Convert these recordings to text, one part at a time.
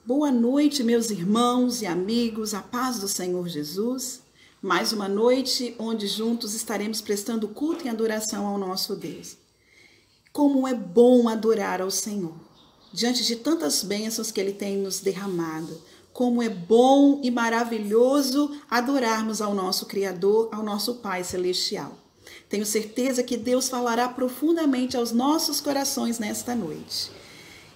Boa noite, meus irmãos e amigos, a paz do Senhor Jesus. Mais uma noite onde juntos estaremos prestando culto e adoração ao nosso Deus. Como é bom adorar ao Senhor, diante de tantas bênçãos que Ele tem nos derramado. Como é bom e maravilhoso adorarmos ao nosso Criador, ao nosso Pai Celestial. Tenho certeza que Deus falará profundamente aos nossos corações nesta noite.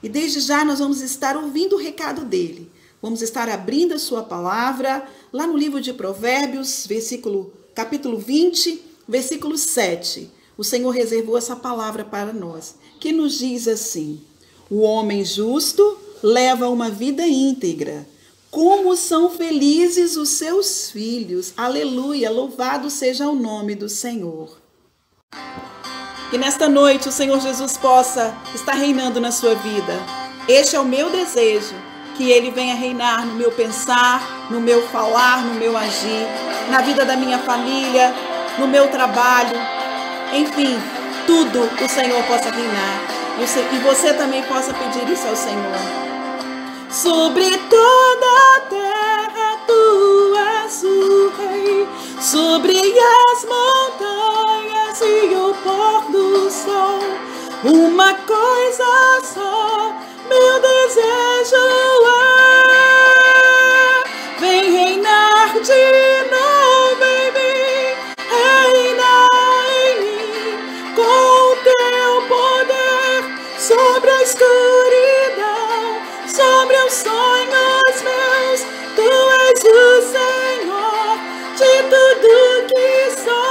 E desde já nós vamos estar ouvindo o recado dele. Vamos estar abrindo a sua palavra lá no livro de Provérbios, capítulo 20, versículo 7. O Senhor reservou essa palavra para nós, que nos diz assim: o homem justo leva uma vida íntegra. Como são felizes os seus filhos. Aleluia, louvado seja o nome do Senhor. Que nesta noite o Senhor Jesus possa estar reinando na sua vida. Este é o meu desejo, que Ele venha reinar no meu pensar, no meu falar, no meu agir, na vida da minha família, no meu trabalho. Enfim, tudo o Senhor possa reinar. E você também possa pedir isso ao Senhor. Sobre toda a terra tu és o Rei, sobre as montanhas e o pôr do sol, uma coisa só, meu desejo é: vem reinar de novo em mim, reina em mim, com o teu poder sobre a escuridão, sobre os sonhos meus. Tu és o Senhor de tudo que sou.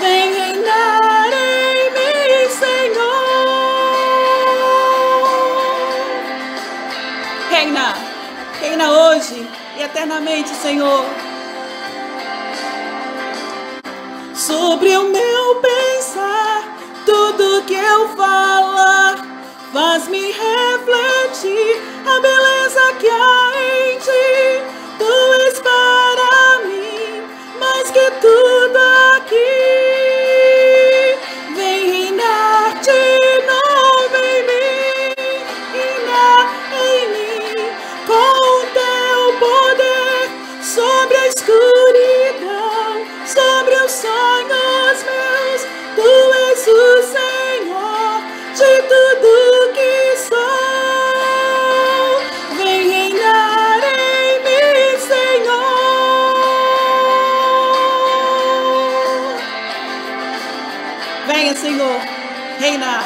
Vem reinar em mim, Senhor. Reina hoje e eternamente, Senhor. Sobre o meu pensar, tudo que eu falar, faz-me refletir a beleza que há em ti. Tu és para mim mais que tudo aqui. Vem reinar de novo em mim, reinar em mim, com o teu poder sobre a escuridão, sobre os sonhos meus. Tu és o Senhor de tudo que sou. Vem reinar em mim, Senhor. Venha, Senhor, reinar.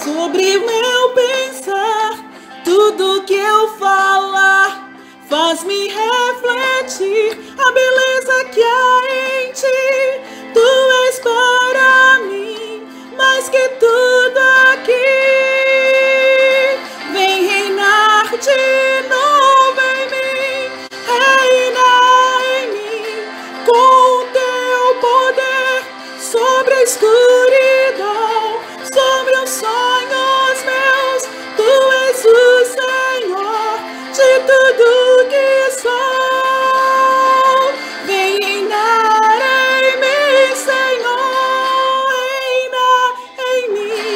Sobre o meu pensar, tudo que eu falar, faz-me refletir a beleza que há em ti. Tu és para mim mais que tudo aqui. Vem reinar de novo em mim, reina em mim, com o teu poder sobre a escuridão, sobre os sonhos meus. Tu és o Senhor de tudo que sou. Vem reinar em mim, Senhor, reina em mim,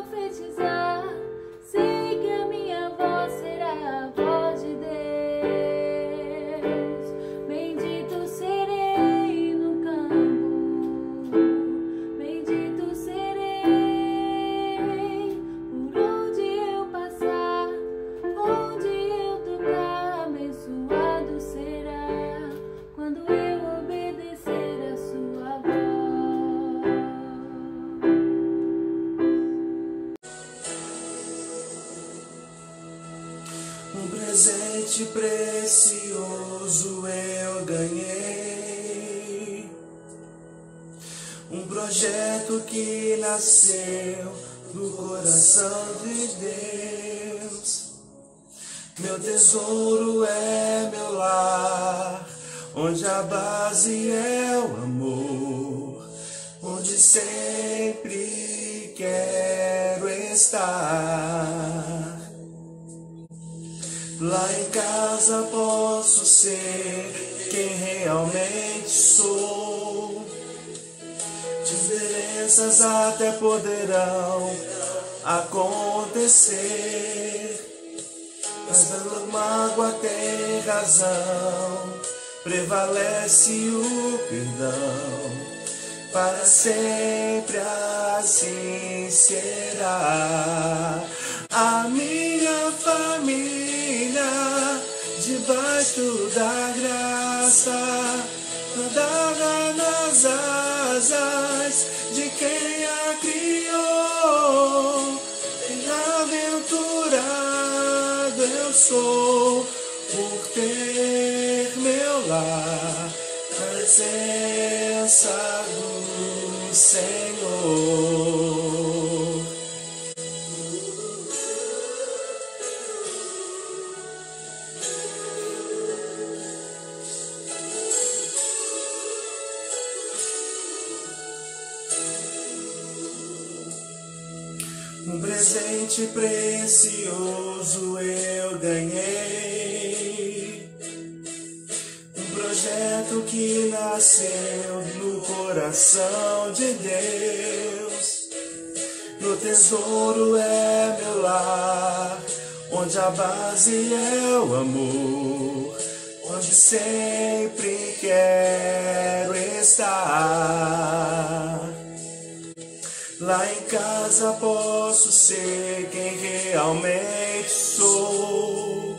profetizar, sei que a minha voz será a voz de Deus. Bendito serei no campo, bendito serei por onde eu passar, onde eu tocar, abençoado será quando eu obedecer a sua voz. Um presente precioso eu ganhei, um projeto que nasceu no coração de Deus. Meu tesouro é meu lar, onde a base é o amor, onde sempre quero estar. Lá em casa posso ser quem realmente sou. Diferenças até poderão acontecer, mas a mágoa tem razão, prevalece o perdão. Para sempre assim será. A minha família, debaixo da graça, nadada nas asas de quem a criou. Bem-aventurado eu sou por ter meu lar na presença do Senhor. Um presente precioso eu ganhei, um projeto que nasceu no coração de Deus. Meu tesouro é meu lar, onde a base é o amor, onde sempre quero estar. Lá em casa posso ser quem realmente sou.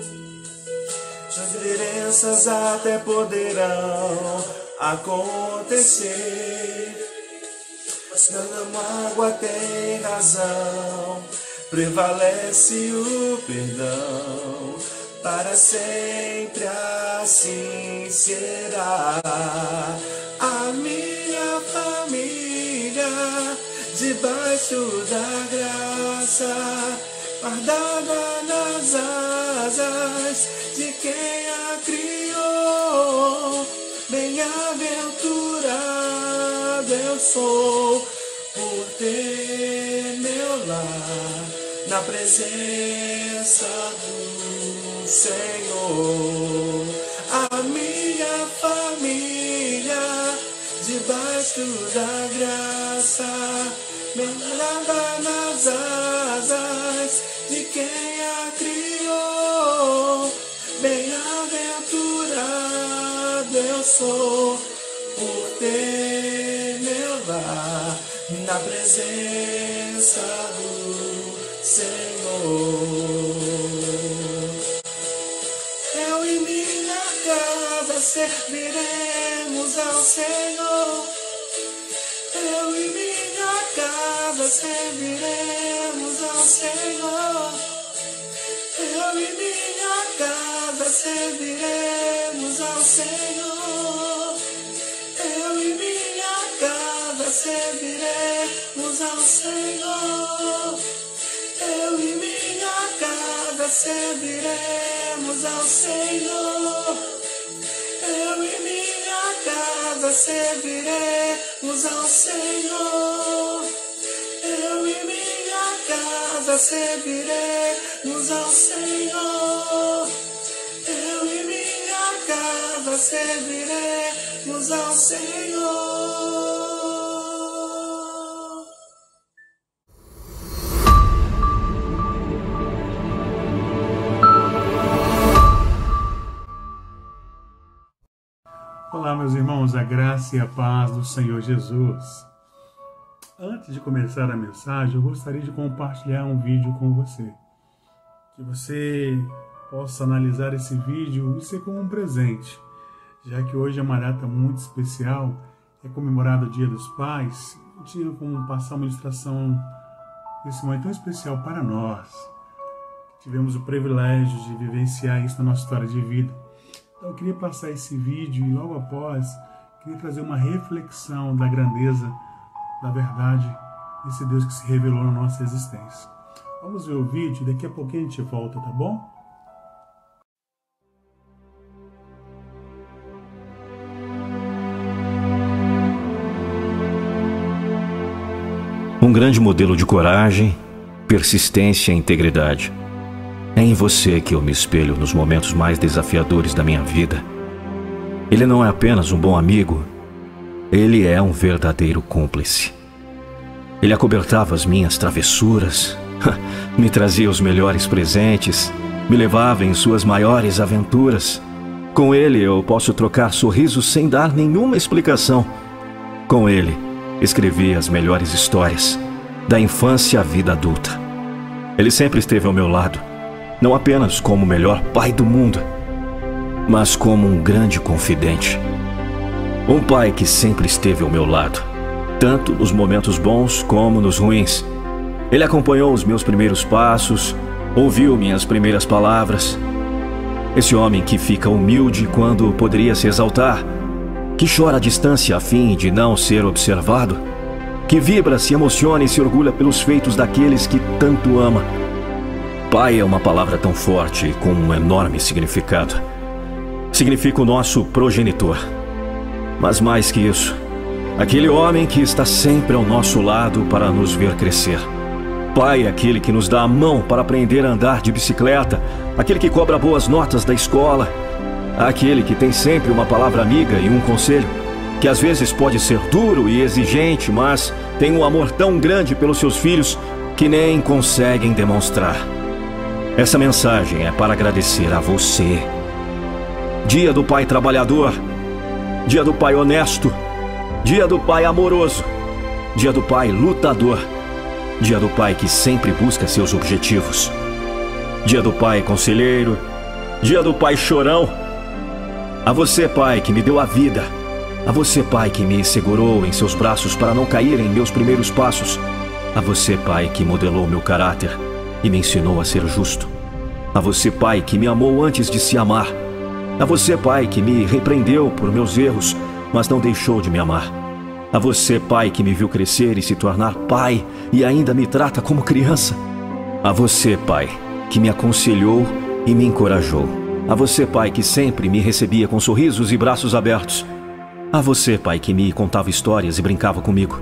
Diferenças até poderão acontecer, mas cada mágoa tem razão, prevalece o perdão. Para sempre assim será. A minha família, debaixo da graça, guardada nas asas de quem a criou. Bem-aventurado eu sou por ter meu lar na presença do Senhor. A minha família, debaixo da graça, guardada nas asas de quem a criou. Bem-aventurado eu sou por ter meu lar na presença do Senhor. Eu e minha casa serviremos ao Senhor. Eu e minha casa serviremos ao Senhor. Eu e minha casa serviremos ao Senhor. Eu e minha casa serviremos ao Senhor. Eu e minha casa serviremos ao Senhor. Eu e minha casa serviremos ao Senhor. Eu e minha casa serviremos ao Senhor. Eu e minha casa serviremos ao Senhor. Olá, meus irmãos, a graça e a paz do Senhor Jesus. Antes de começar a mensagem, eu gostaria de compartilhar um vídeo com você. Que você possa analisar esse vídeo e ser como um presente, já que hoje é uma data muito especial, é comemorado o Dia dos Pais. Eu tinha como passar uma ilustração desse momento tão especial para nós. Tivemos o privilégio de vivenciar isso na nossa história de vida. Então eu queria passar esse vídeo e logo após, queria trazer uma reflexão da grandeza, da verdade desse Deus que se revelou na nossa existência. Vamos ver o vídeo e daqui a pouquinho a gente volta, tá bom? Um grande modelo de coragem, persistência e integridade. É em você que eu me espelho nos momentos mais desafiadores da minha vida. Ele não é apenas um bom amigo, ele é um verdadeiro cúmplice. Ele acobertava as minhas travessuras, me trazia os melhores presentes, me levava em suas maiores aventuras. Com ele eu posso trocar sorrisos sem dar nenhuma explicação. Com ele escrevi as melhores histórias, da infância à vida adulta. Ele sempre esteve ao meu lado, não apenas como o melhor pai do mundo, mas como um grande confidente. Um pai que sempre esteve ao meu lado, tanto nos momentos bons como nos ruins. Ele acompanhou os meus primeiros passos, ouviu minhas primeiras palavras. Esse homem que fica humilde quando poderia se exaltar, que chora à distância a fim de não ser observado, que vibra, se emociona e se orgulha pelos feitos daqueles que tanto ama. Pai é uma palavra tão forte e com um enorme significado. Significa o nosso progenitor. Mas mais que isso, aquele homem que está sempre ao nosso lado para nos ver crescer. Pai é aquele que nos dá a mão para aprender a andar de bicicleta, aquele que cobra boas notas da escola, aquele que tem sempre uma palavra amiga e um conselho, que às vezes pode ser duro e exigente, mas tem um amor tão grande pelos seus filhos que nem conseguem demonstrar. Essa mensagem é para agradecer a você. Dia do Pai Trabalhador, Dia do Pai Honesto, Dia do Pai Amoroso, Dia do Pai Lutador, Dia do Pai que sempre busca seus objetivos, Dia do Pai Conselheiro, Dia do Pai Chorão. A você, Pai, que me deu a vida, a você, Pai, que me segurou em seus braços para não cair em meus primeiros passos, a você, Pai, que modelou meu caráter e me ensinou a ser justo. A você, Pai, que me amou antes de se amar. A você, Pai, que me repreendeu por meus erros, mas não deixou de me amar. A você, Pai, que me viu crescer e se tornar pai e ainda me trata como criança. A você, Pai, que me aconselhou e me encorajou. A você, Pai, que sempre me recebia com sorrisos e braços abertos. A você, Pai, que me contava histórias e brincava comigo.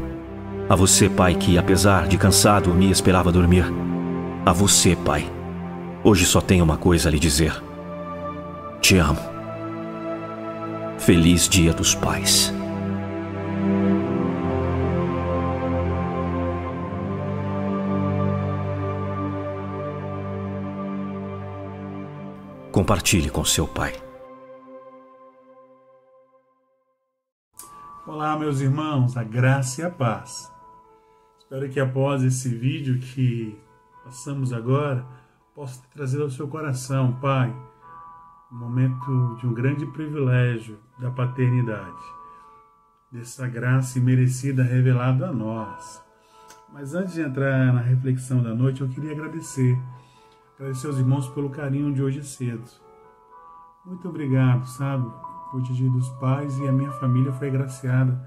A você, Pai, que apesar de cansado me esperava dormir. A você, Pai, hoje só tenho uma coisa a lhe dizer. Te amo. Feliz Dia dos Pais. Compartilhe com seu pai. Olá, meus irmãos, a graça e a paz. Espero que após esse vídeo que passamos agora, possa trazer ao seu coração, Pai, um momento de um grande privilégio da paternidade, dessa graça imerecida revelada a nós. Mas antes de entrar na reflexão da noite, eu queria agradecer aos irmãos pelo carinho de hoje cedo. Muito obrigado, sabe? Hoje é Dia dos Pais e a minha família foi agraciada,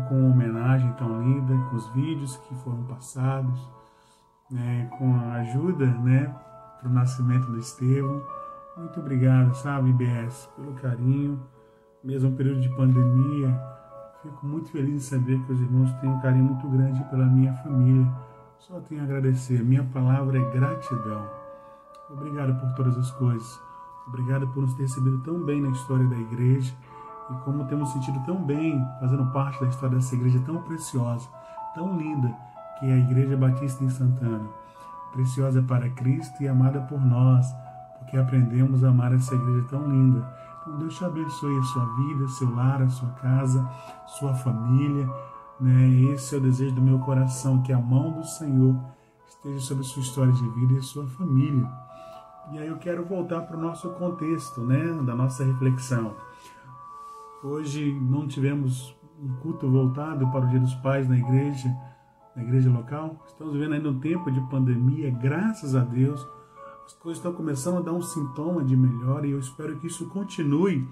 com uma homenagem tão linda, com os vídeos que foram passados, com a ajuda, para o nascimento do Estevão. Muito obrigado, sabe, IBS, pelo carinho, mesmo no período de pandemia. Fico muito feliz em saber que os irmãos têm um carinho muito grande pela minha família. Só tenho a agradecer. Minha palavra é gratidão. Obrigado por todas as coisas. Obrigado por nos ter recebido tão bem na história da igreja e como temos sentido tão bem fazendo parte da história dessa igreja tão preciosa, tão linda, que é a Igreja Batista em Santana. Preciosa para Cristo e amada por nós, porque aprendemos a amar essa igreja tão linda. Então Deus te abençoe a sua vida, seu lar, a sua casa, sua família, né? Esse é o desejo do meu coração, que a mão do Senhor esteja sobre a sua história de vida e a sua família. E aí eu quero voltar para o nosso contexto, né, da nossa reflexão. Hoje não tivemos um culto voltado para o Dia dos Pais na igreja local. Estamos vivendo ainda um tempo de pandemia, graças a Deus. As coisas estão começando a dar um sintoma de melhora e eu espero que isso continue,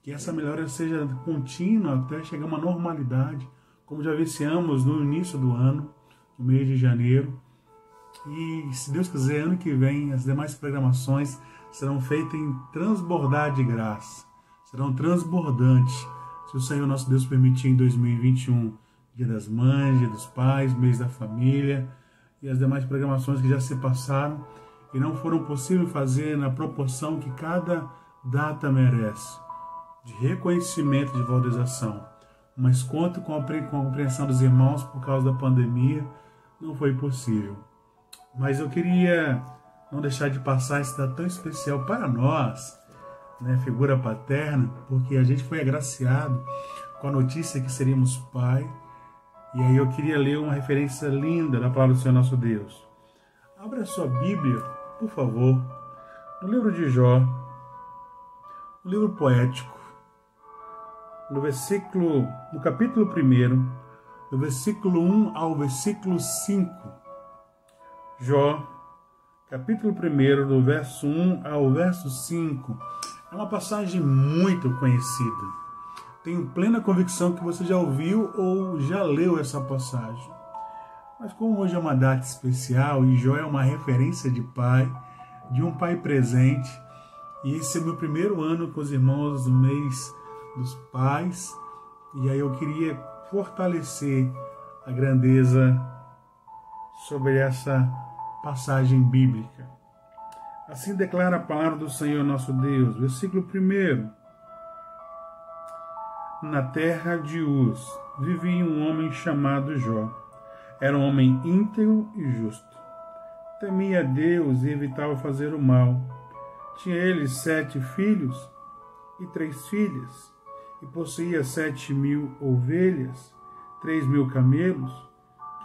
que essa melhora seja contínua até chegar a uma normalidade, como já vivenciamos no início do ano, no mês de janeiro. E, se Deus quiser, ano que vem, as demais programações serão feitas em transbordar de graça. Serão transbordantes, se o Senhor nosso Deus permitir, em 2021, Dia das Mães, Dia dos Pais, Mês da Família e as demais programações que já se passaram e não foram possíveis fazer na proporção que cada data merece, de reconhecimento, de valorização. Mas conto com a compreensão dos irmãos por causa da pandemia, não foi possível. Mas eu queria não deixar de passar esse data tão especial para nós, né, figura paterna, porque a gente foi agraciado com a notícia que seríamos pai. E aí eu queria ler uma referência linda da palavra do Senhor nosso Deus. Abra a sua Bíblia, por favor, no livro de Jó, no livro poético, no capítulo 1, do versículo 1 ao versículo 5. Jó, capítulo 1, do verso 1 ao verso 5. É uma passagem muito conhecida. Tenho plena convicção que você já ouviu ou já leu essa passagem. Mas como hoje é uma data especial e Jó é uma referência de pai, de um pai presente, e esse é meu primeiro ano com os irmãos do mês dos pais, e aí eu queria fortalecer a grandeza sobre essa passagem bíblica. Assim declara a palavra do Senhor nosso Deus, versículo 1. Na terra de Uz vivia um homem chamado Jó. Era um homem íntegro e justo. Temia a Deus e evitava fazer o mal. Tinha ele 7 filhos e 3 filhas, e possuía 7.000 ovelhas, 3.000 camelos,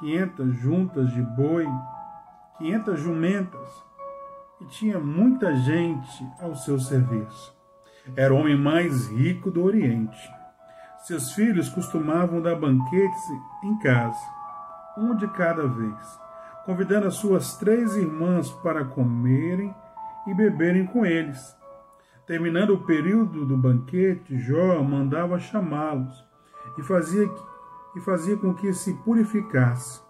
500 juntas de boi, 500 jumentas, e tinha muita gente ao seu serviço. Era o homem mais rico do Oriente. Seus filhos costumavam dar banquetes em casa, um de cada vez, convidando as suas 3 irmãs para comerem e beberem com eles. Terminando o período do banquete, Jó mandava chamá-los e fazia com que se purificasse.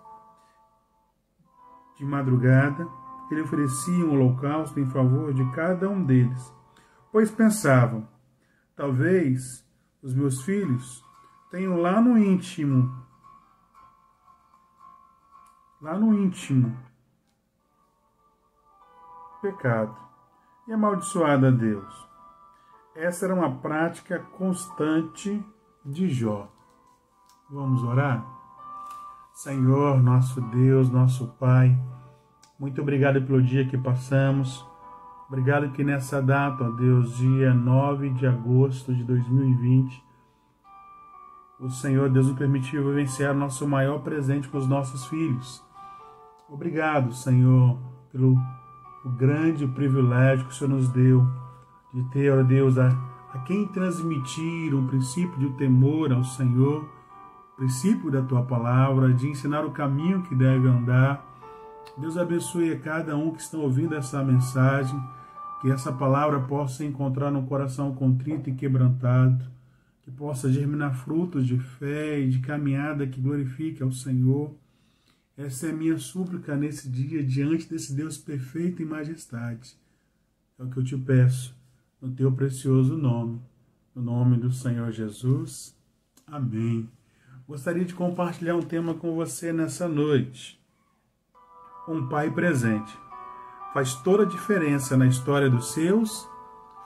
De madrugada, ele oferecia um holocausto em favor de cada um deles, pois pensavam, talvez os meus filhos tenham lá no íntimo, pecado e amaldiçoado a Deus. Essa era uma prática constante de Jó. Vamos orar? Senhor, nosso Deus, nosso Pai, muito obrigado pelo dia que passamos. Obrigado que nessa data, ó Deus, dia 9 de agosto de 2020, o Senhor, Deus, nos permitiu vivenciar nosso maior presente com os nossos filhos. Obrigado, Senhor, pelo grande privilégio que o Senhor nos deu de ter, ó Deus, a quem transmitir um princípio de temor ao Senhor, princípio da Tua Palavra, de ensinar o caminho que deve andar. Deus abençoe a cada um que está ouvindo essa mensagem, que essa palavra possa encontrar no coração contrito e quebrantado, que possa germinar frutos de fé e de caminhada que glorifique ao Senhor. Essa é a minha súplica nesse dia, diante desse Deus perfeito e majestade. É o que eu te peço, no teu precioso nome, no nome do Senhor Jesus. Amém. Gostaria de compartilhar um tema com você nessa noite. Um pai presente faz toda a diferença na história dos seus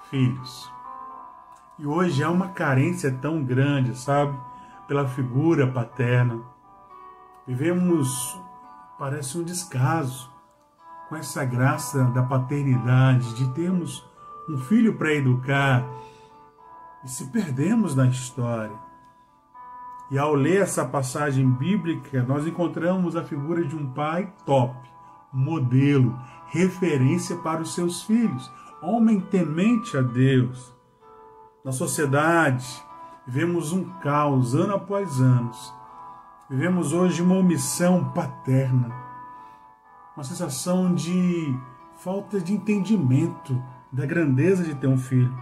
filhos. E hoje há uma carência tão grande, sabe, pela figura paterna. Vivemos, parece um descaso com essa graça da paternidade, de termos um filho para educar, e se perdemos na história. E ao ler essa passagem bíblica, nós encontramos a figura de um pai top, modelo, referência para os seus filhos, homem temente a Deus. Na sociedade, vivemos um caos ano após ano. Vivemos hoje uma omissão paterna, uma sensação de falta de entendimento da grandeza de ter um filho.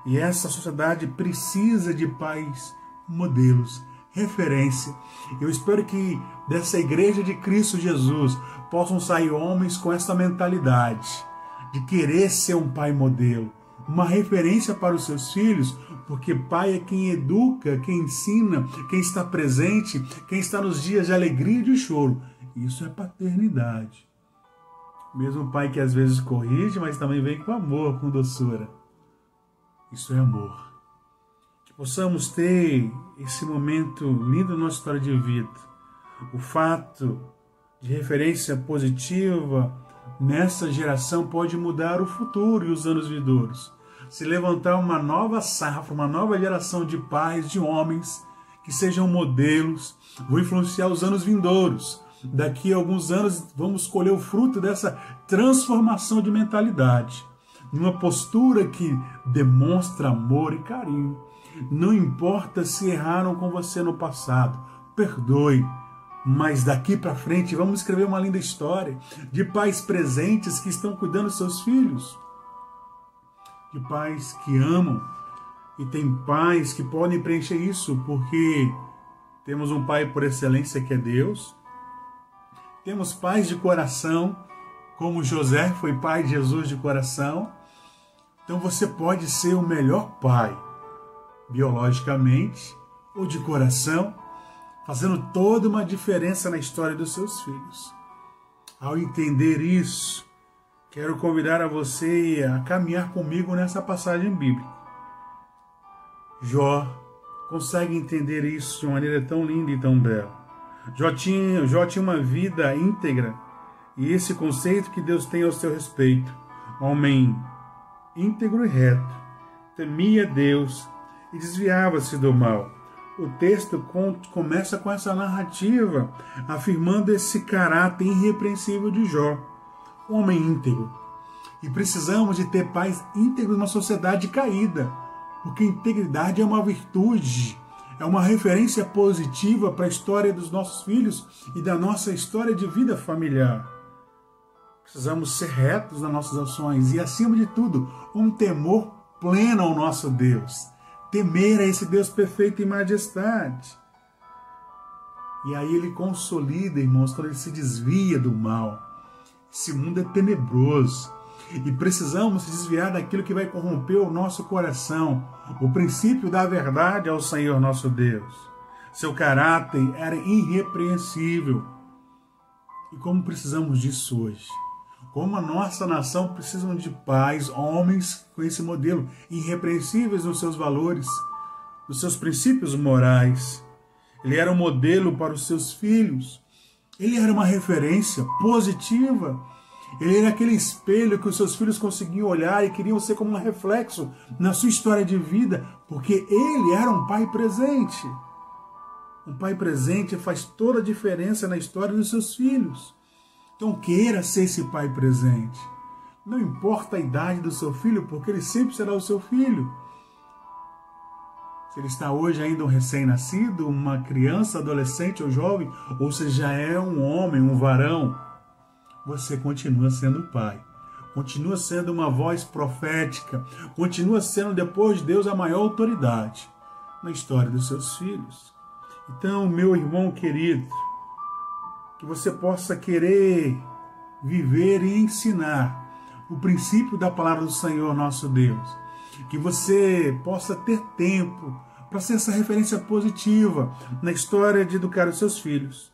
E essa sociedade precisa de pais modelos, referência. Eu espero que dessa igreja de Cristo Jesus possam sair homens com essa mentalidade de querer ser um pai modelo, uma referência para os seus filhos, porque pai é quem educa, quem ensina, quem está presente, quem está nos dias de alegria e de choro. Isso é paternidade. Mesmo pai que às vezes corrige, mas também vem com amor, com doçura. Isso é amor. Que possamos ter esse momento lindo na nossa história de vida. O fato de referência positiva nessa geração pode mudar o futuro e os anos vindouros. Se levantar uma nova safra, uma nova geração de pais, de homens, que sejam modelos, vão influenciar os anos vindouros. Daqui a alguns anos vamos colher o fruto dessa transformação de mentalidade, numa postura que demonstra amor e carinho. Não importa se erraram com você no passado, perdoe. Mas daqui para frente vamos escrever uma linda história de pais presentes que estão cuidando dos seus filhos, de pais que amam, e tem pais que podem preencher isso, porque temos um pai por excelência que é Deus. Temos pais de coração, como José foi pai de Jesus de coração. Então você pode ser o melhor pai, biologicamente ou de coração, fazendo toda uma diferença na história dos seus filhos. Ao entender isso, quero convidar a você a caminhar comigo nessa passagem bíblica. Jó consegue entender isso de uma maneira tão linda e tão bela. Jó tinha uma vida íntegra, e esse conceito que Deus tem ao seu respeito. Homem íntegro e reto, temia Deus e desviava-se do mal. O texto começa com essa narrativa, afirmando esse caráter irrepreensível de Jó, homem íntegro. E precisamos de ter pais íntegros numa sociedade caída, porque integridade é uma virtude, é uma referência positiva para a história dos nossos filhos e da nossa história de vida familiar. Precisamos ser retos nas nossas ações e, acima de tudo, um temor pleno ao nosso Deus. Temer a esse Deus perfeito em majestade. E aí ele consolida, irmãos, quando ele se desvia do mal. Esse mundo é tenebroso e precisamos se desviar daquilo que vai corromper o nosso coração. O princípio da verdade ao Senhor nosso Deus. Seu caráter era irrepreensível. E como precisamos disso hoje? Como a nossa nação precisa de pais, homens com esse modelo, irrepreensíveis nos seus valores, nos seus princípios morais. Ele era um modelo para os seus filhos. Ele era uma referência positiva. Ele era aquele espelho que os seus filhos conseguiam olhar e queriam ser como um reflexo na sua história de vida, porque ele era um pai presente. Um pai presente faz toda a diferença na história dos seus filhos. Então queira ser esse pai presente. Não importa a idade do seu filho, porque ele sempre será o seu filho. Se ele está hoje ainda um recém-nascido, uma criança, adolescente ou jovem, ou se já é um homem, um varão, você continua sendo pai. Continua sendo uma voz profética. Continua sendo, depois de Deus, a maior autoridade na história dos seus filhos. Então, meu irmão querido, que você possa querer viver e ensinar o princípio da palavra do Senhor nosso Deus. Que você possa ter tempo para ser essa referência positiva na história de educar os seus filhos.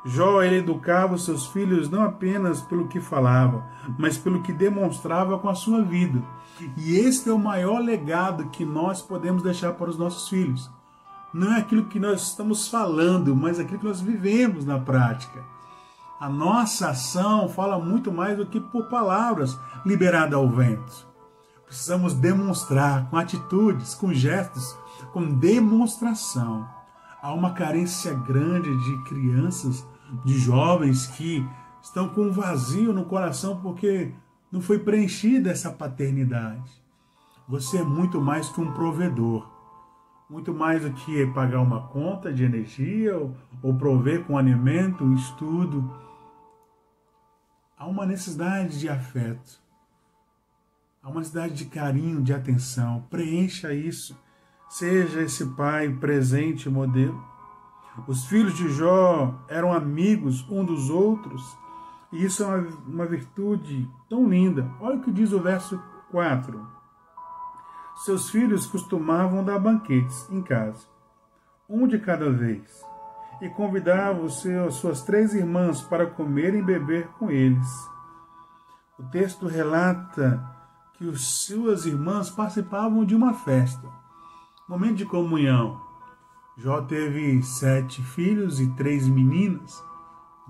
Jó, ele educava os seus filhos não apenas pelo que falava, mas pelo que demonstrava com a sua vida. E este é o maior legado que nós podemos deixar para os nossos filhos. Não é aquilo que nós estamos falando, mas aquilo que nós vivemos na prática. A nossa ação fala muito mais do que por palavras liberadas ao vento. Precisamos demonstrar com atitudes, com gestos, com demonstração. Há uma carência grande de crianças, de jovens que estão com um vazio no coração porque não foi preenchida essa paternidade. Você é muito mais que um provedor. Muito mais do que pagar uma conta de energia ou prover com alimento, um estudo. Há uma necessidade de afeto. Há uma necessidade de carinho, de atenção. Preencha isso. Seja esse pai presente e modelo. Os filhos de Jó eram amigos um dos outros. E isso é uma virtude tão linda. Olha o que diz o verso 4. Seus filhos costumavam dar banquetes em casa, um de cada vez, e convidavam suas 3 irmãs para comer e beber com eles. O texto relata que suas irmãs participavam de uma festa, momento de comunhão. Jó teve 7 filhos e 3 meninas,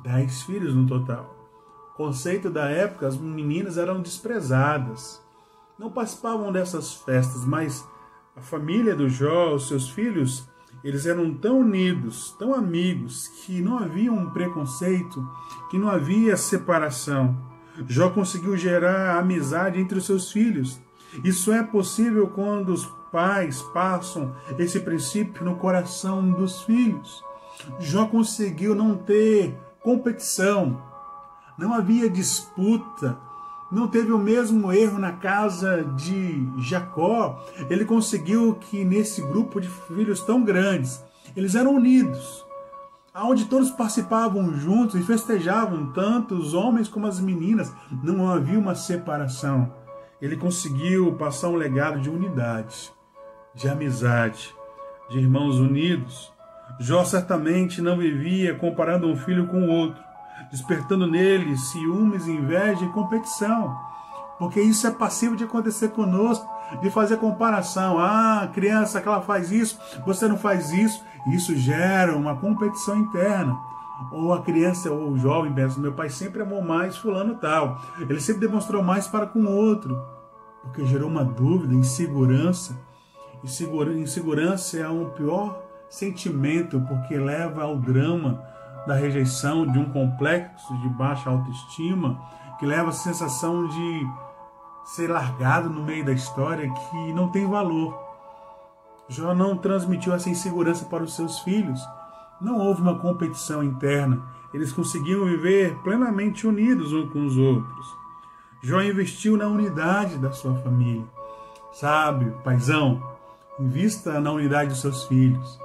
10 filhos no total. Conceito da época, as meninas eram desprezadas. Não participavam dessas festas, mas a família do Jó, os seus filhos, eles eram tão unidos, tão amigos, que não havia um preconceito, que não havia separação. Jó conseguiu gerar amizade entre os seus filhos. Isso é possível quando os pais passam esse princípio no coração dos filhos. Jó conseguiu não ter competição, não havia disputa. Não teve o mesmo erro na casa de Jacó. Ele conseguiu que nesse grupo de filhos tão grandes, eles eram unidos, onde todos participavam juntos e festejavam, tanto os homens como as meninas. Não havia uma separação. Ele conseguiu passar um legado de unidade, de amizade, de irmãos unidos. Jó certamente não vivia comparando um filho com o outro, despertando nele ciúmes, inveja e competição. Porque isso é passível de acontecer conosco, de fazer comparação. Ah, criança, que ela faz isso, você não faz isso. Isso gera uma competição interna. Ou a criança ou o jovem pensa, meu pai sempre amou mais fulano tal. Ele sempre demonstrou mais para com o outro. Porque gerou uma dúvida, insegurança. Insegurança é o pior sentimento, porque leva ao drama da rejeição, de um complexo de baixa autoestima, que leva a sensação de ser largado no meio da história, que não tem valor. Jó não transmitiu essa insegurança para os seus filhos. Não houve uma competição interna. Eles conseguiam viver plenamente unidos uns com os outros. Jó investiu na unidade da sua família. Sabe, paizão, invista na unidade dos seus filhos.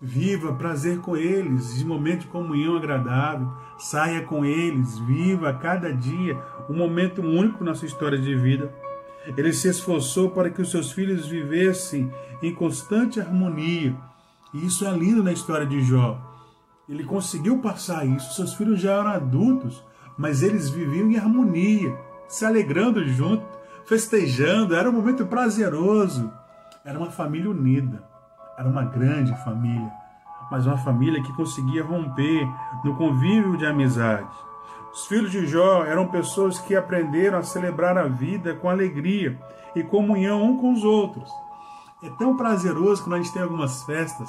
Viva prazer com eles, de momento de comunhão agradável. Saia com eles, viva a cada dia um momento único na sua história de vida. Ele se esforçou para que os seus filhos vivessem em constante harmonia. E isso é lindo na história de Jó. Ele conseguiu passar isso. Seus filhos já eram adultos, mas eles viviam em harmonia, se alegrando junto, festejando. Era um momento prazeroso. Era uma família unida. Era uma grande família, mas uma família que conseguia romper no convívio de amizade. Os filhos de Jó eram pessoas que aprenderam a celebrar a vida com alegria e comunhão um com os outros. É tão prazeroso quando a gente tem algumas festas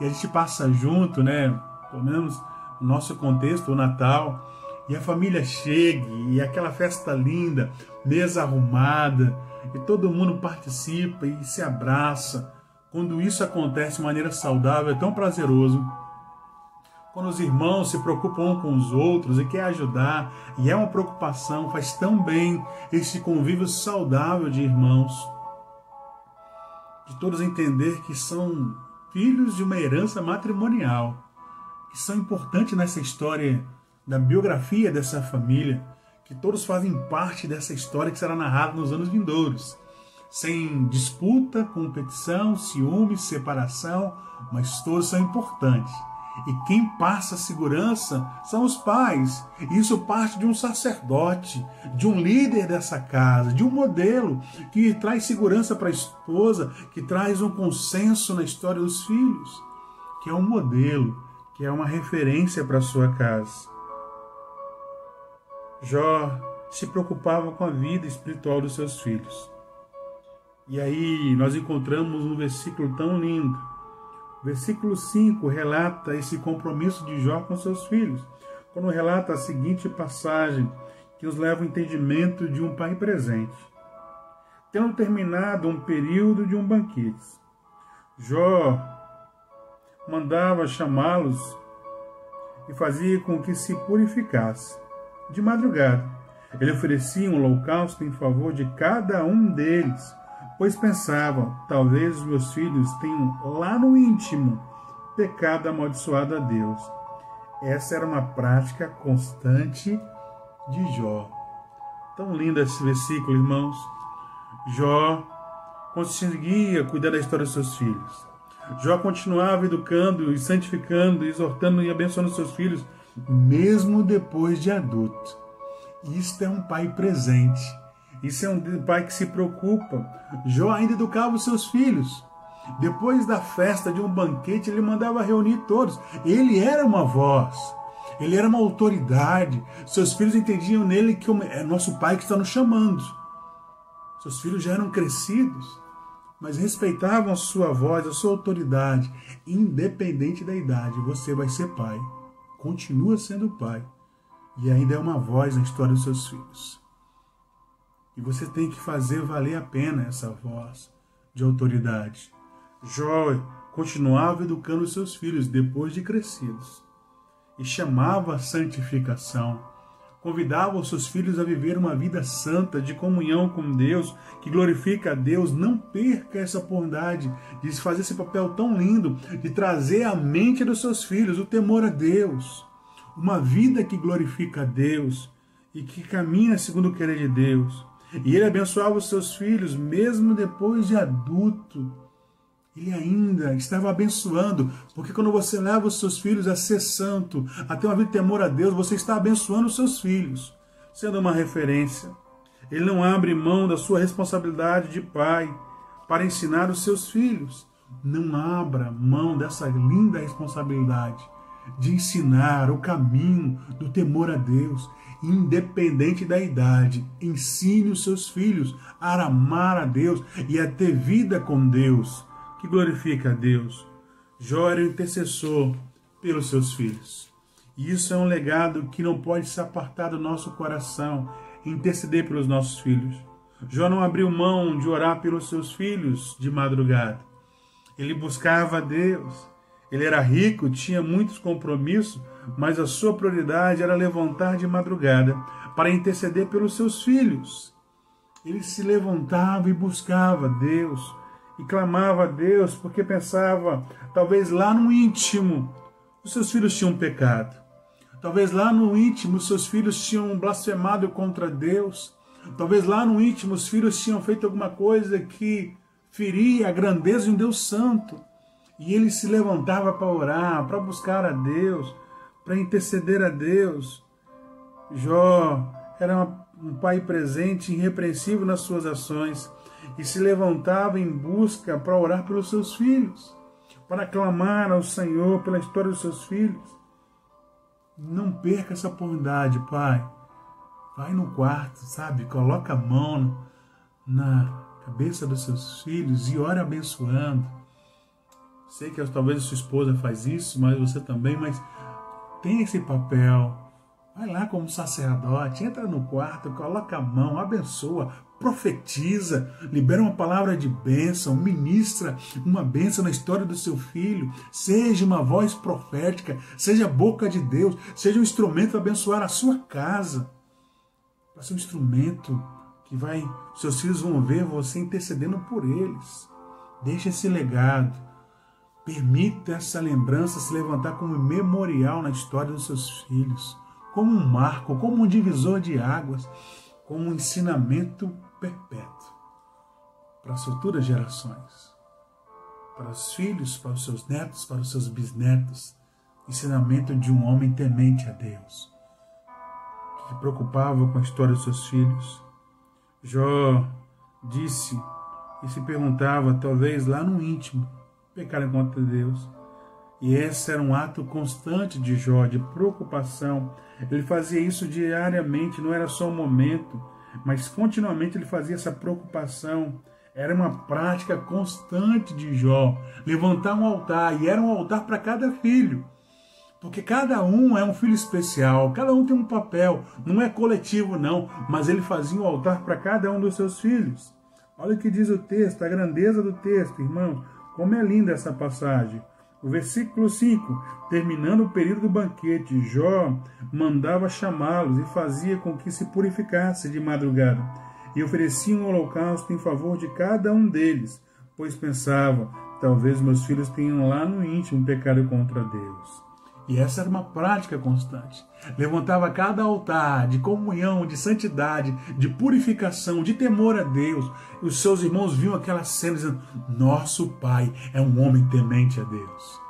e a gente passa junto, né? Pelo menos no nosso contexto, o Natal, e a família chega e aquela festa linda, mesa arrumada, e todo mundo participa e se abraça. Quando isso acontece de maneira saudável, é tão prazeroso. Quando os irmãos se preocupam uns com os outros e querem ajudar, e é uma preocupação, faz tão bem esse convívio saudável de irmãos. De todos entender que são filhos de uma herança matrimonial, que são importantes nessa história da biografia dessa família, que todos fazem parte dessa história que será narrada nos anos vindouros. Sem disputa, competição, ciúme, separação, mas todos são importantes. E quem passa a segurança são os pais. Isso parte de um sacerdote, de um líder dessa casa, de um modelo que traz segurança para a esposa, que traz um consenso na história dos filhos, que é um modelo, que é uma referência para a sua casa. Jó se preocupava com a vida espiritual dos seus filhos. E aí nós encontramos um versículo tão lindo. O versículo 5 relata esse compromisso de Jó com seus filhos, quando relata a seguinte passagem, que nos leva ao entendimento de um pai presente. Tendo terminado um período de um banquete, Jó mandava chamá-los e fazia com que se purificasse. De madrugada, ele oferecia um holocausto em favor de cada um deles, pois pensavam, talvez os meus filhos tenham lá no íntimo pecado amaldiçoado a Deus. Essa era uma prática constante de Jó. Tão lindo esse versículo, irmãos. Jó conseguia cuidar da história dos seus filhos. Jó continuava educando e santificando, exortando e abençoando seus filhos, mesmo depois de adulto. Isto é um pai presente. Isso é um pai que se preocupa. Jó ainda educava os seus filhos. Depois da festa de um banquete, ele mandava reunir todos. Ele era uma voz. Ele era uma autoridade. Seus filhos entendiam nele que é nosso pai que está nos chamando. Seus filhos já eram crescidos, mas respeitavam a sua voz, a sua autoridade. Independente da idade, você vai ser pai. Continua sendo pai. E ainda é uma voz na história dos seus filhos. E você tem que fazer valer a pena essa voz de autoridade. Jó continuava educando os seus filhos depois de crescidos. E chamava a santificação. Convidava os seus filhos a viver uma vida santa, de comunhão com Deus, que glorifica a Deus. Não perca essa oportunidade de fazer esse papel tão lindo, de trazer à mente dos seus filhos o temor a Deus. Uma vida que glorifica a Deus e que caminha segundo o querer de Deus. E ele abençoava os seus filhos, mesmo depois de adulto. Ele ainda estava abençoando, porque quando você leva os seus filhos a ser santo, a ter uma vida de temor a Deus, você está abençoando os seus filhos, sendo uma referência. Ele não abre mão da sua responsabilidade de pai para ensinar os seus filhos. Não abra mão dessa linda responsabilidade de ensinar o caminho do temor a Deus, independente da idade. Ensine os seus filhos a amar a Deus e a ter vida com Deus, que glorifica a Deus. Jó era o intercessor pelos seus filhos. E isso é um legado que não pode se apartar do nosso coração, interceder pelos nossos filhos. Jó não abriu mão de orar pelos seus filhos de madrugada. Ele buscava a Deus. Ele era rico, tinha muitos compromissos, mas a sua prioridade era levantar de madrugada para interceder pelos seus filhos. Ele se levantava e buscava Deus e clamava a Deus porque pensava, talvez lá no íntimo, os seus filhos tinham pecado. Talvez lá no íntimo, os seus filhos tinham blasfemado contra Deus. Talvez lá no íntimo, os filhos tinham feito alguma coisa que feria a grandeza de um Deus santo. E ele se levantava para orar, para buscar a Deus, para interceder a Deus. Jó era um pai presente, irrepreensível nas suas ações, e se levantava em busca para orar pelos seus filhos, para clamar ao Senhor pela história dos seus filhos. Não perca essa oportunidade, pai. Vai no quarto, sabe? Coloca a mão na cabeça dos seus filhos e ora abençoando. Sei que talvez a sua esposa faz isso, mas você também, mas tem esse papel. Vai lá como sacerdote, entra no quarto, coloca a mão, abençoa, profetiza, libera uma palavra de bênção, ministra uma bênção na história do seu filho. Seja uma voz profética, seja a boca de Deus, seja um instrumento para abençoar a sua casa. Para ser um instrumento que seus filhos vão ver você intercedendo por eles. Deixa esse legado. Permita essa lembrança se levantar como memorial na história dos seus filhos, como um marco, como um divisor de águas, como um ensinamento perpétuo para as futuras gerações, para os filhos, para os seus netos, para os seus bisnetos. Ensinamento de um homem temente a Deus, que se preocupava com a história dos seus filhos. Jó disse e se perguntava, talvez lá no íntimo, pecar contra Deus. E esse era um ato constante de Jó, de preocupação. Ele fazia isso diariamente, não era só um momento, mas continuamente ele fazia essa preocupação Era uma prática constante de Jó, levantar um altar, e era um altar para cada filho. Porque cada um é um filho especial, cada um tem um papel, não é coletivo não, mas ele fazia um altar para cada um dos seus filhos. Olha o que diz o texto, a grandeza do texto, irmãos, como é linda essa passagem. O versículo 5, terminando o período do banquete, Jó mandava chamá-los e fazia com que se purificasse de madrugada, e oferecia um holocausto em favor de cada um deles, pois pensava, talvez meus filhos tenham lá no íntimo pecado contra Deus. E essa era uma prática constante. Levantava cada altar de comunhão, de santidade, de purificação, de temor a Deus. E os seus irmãos viam aquela cena dizendo, nosso pai é um homem temente a Deus.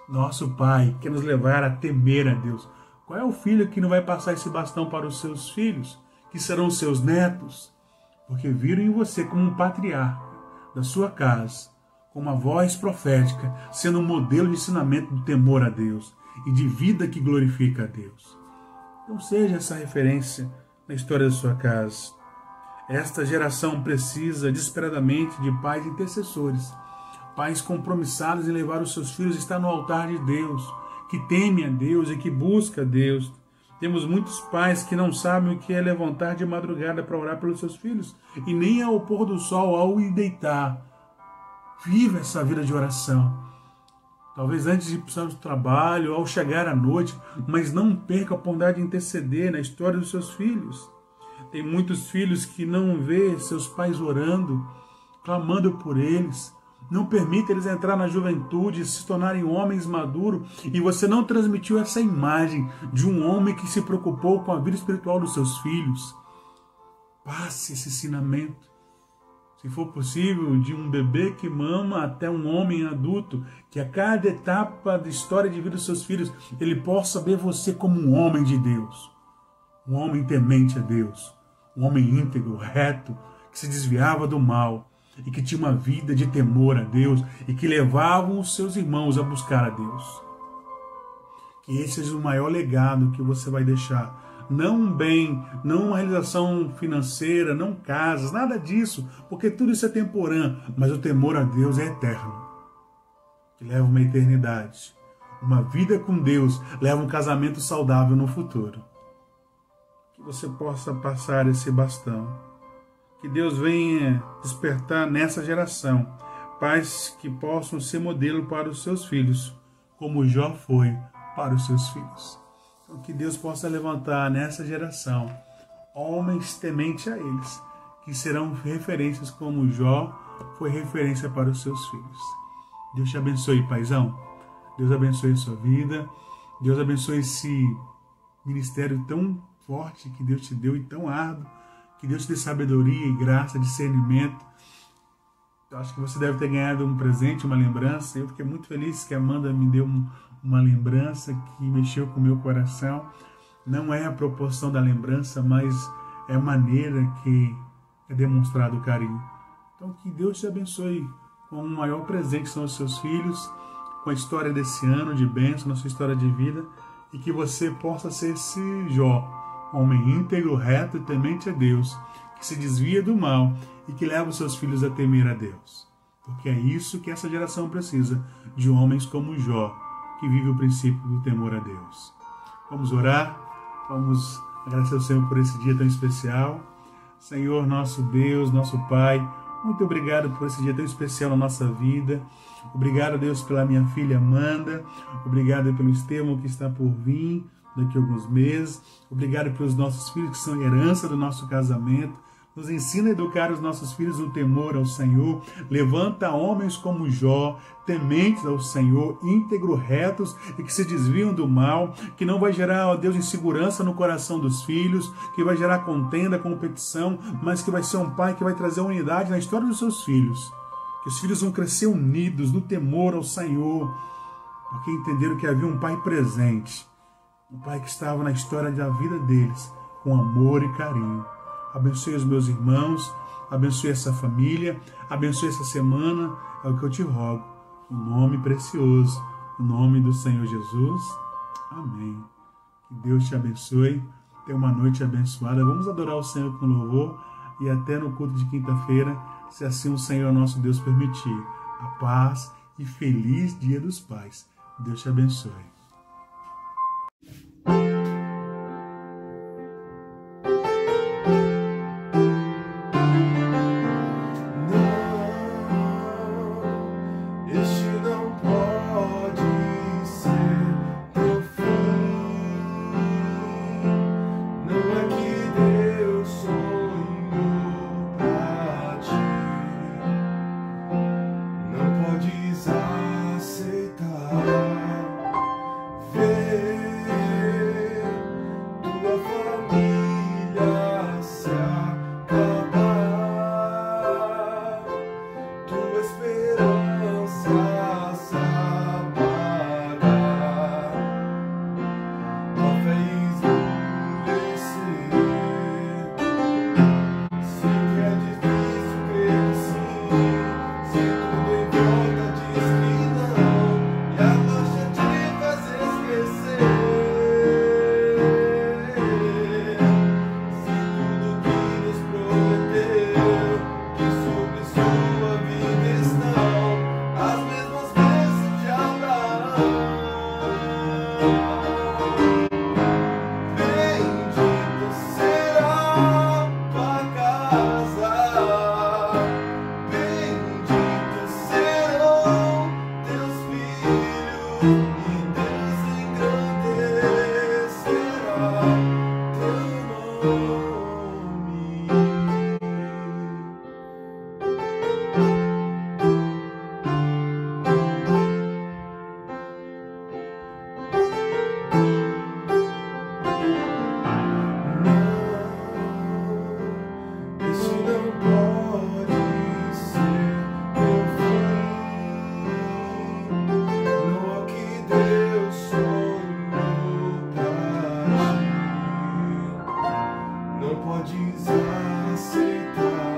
Nosso pai quer nos levar a temer a Deus. Qual é o filho que não vai passar esse bastão para os seus filhos, que serão os seus netos? Porque viram em você como um patriarca da sua casa, com uma voz profética, sendo um modelo de ensinamento do temor a Deus e de vida que glorifica a Deus. Então seja essa referência na história da sua casa. Esta geração precisa desesperadamente de pais intercessores, pais compromissados em levar os seus filhos a estar no altar de Deus, que temem a Deus e que buscam a Deus. Temos muitos pais que não sabem o que é levantar de madrugada para orar pelos seus filhos e nem ao pôr do sol, ao ir deitar. Viva essa vida de oração. Talvez antes de ir para o trabalho, ao chegar à noite, mas não perca a oportunidade de interceder na história dos seus filhos. Tem muitos filhos que não vê seus pais orando, clamando por eles. Não permita eles entrar na juventude, se tornarem homens maduros, e você não transmitiu essa imagem de um homem que se preocupou com a vida espiritual dos seus filhos. Passe esse ensinamento. Se for possível, de um bebê que mama até um homem adulto, que a cada etapa da história de vida dos seus filhos, ele possa ver você como um homem de Deus, um homem temente a Deus, um homem íntegro, reto, que se desviava do mal e que tinha uma vida de temor a Deus e que levavam os seus irmãos a buscar a Deus. Que esse seja o maior legado que você vai deixar. Não um bem, não uma realização financeira, não casas, nada disso, porque tudo isso é temporâneo, mas o temor a Deus é eterno, que leva uma eternidade. Uma vida com Deus leva um casamento saudável no futuro. Que você possa passar esse bastão. Que Deus venha despertar nessa geração pais que possam ser modelo para os seus filhos, como Jó foi para os seus filhos. Então, que Deus possa levantar nessa geração homens tementes a eles, que serão referências como Jó foi referência para os seus filhos. Deus te abençoe, paizão. Deus abençoe a sua vida. Deus abençoe esse ministério tão forte que Deus te deu e tão árduo. Que Deus te dê sabedoria e graça, discernimento. Eu acho que você deve ter ganhado um presente, uma lembrança. Eu fiquei muito feliz que a Amanda me deu uma lembrança que mexeu com o meu coração. Não é a proporção da lembrança, mas é a maneira que é demonstrado o carinho. Então que Deus te abençoe com o maior presente que são os seus filhos, com a história desse ano de bênção, na sua história de vida, e que você possa ser esse Jó, homem íntegro, reto e temente a Deus, que se desvia do mal e que leva os seus filhos a temer a Deus. Porque é isso que essa geração precisa, de homens como Jó, que vive o princípio do temor a Deus. Vamos orar, vamos agradecer ao Senhor por esse dia tão especial. Senhor, nosso Deus, nosso Pai, muito obrigado por esse dia tão especial na nossa vida. Obrigado, Deus, pela minha filha Amanda. Obrigado pelo Estevão que está por vir daqui a alguns meses. Obrigado pelos nossos filhos que são herança do nosso casamento. Nos ensina a educar os nossos filhos no temor ao Senhor. Levanta homens como Jó, tementes ao Senhor, íntegros, retos e que se desviam do mal, que não vai gerar, ó Deus, insegurança no coração dos filhos, que vai gerar contenda, competição, mas que vai ser um pai que vai trazer unidade na história dos seus filhos. Que os filhos vão crescer unidos no temor ao Senhor, porque entenderam que havia um pai presente, um pai que estava na história da vida deles, com amor e carinho. Abençoe os meus irmãos, abençoe essa família, abençoe essa semana, é o que eu te rogo, no nome precioso, no nome do Senhor Jesus. Amém. Que Deus te abençoe, tenha uma noite abençoada. Vamos adorar o Senhor com louvor e até no culto de quinta-feira, se assim o Senhor nosso Deus permitir. A paz e feliz Dia dos Pais. Deus te abençoe. Não podes aceitar.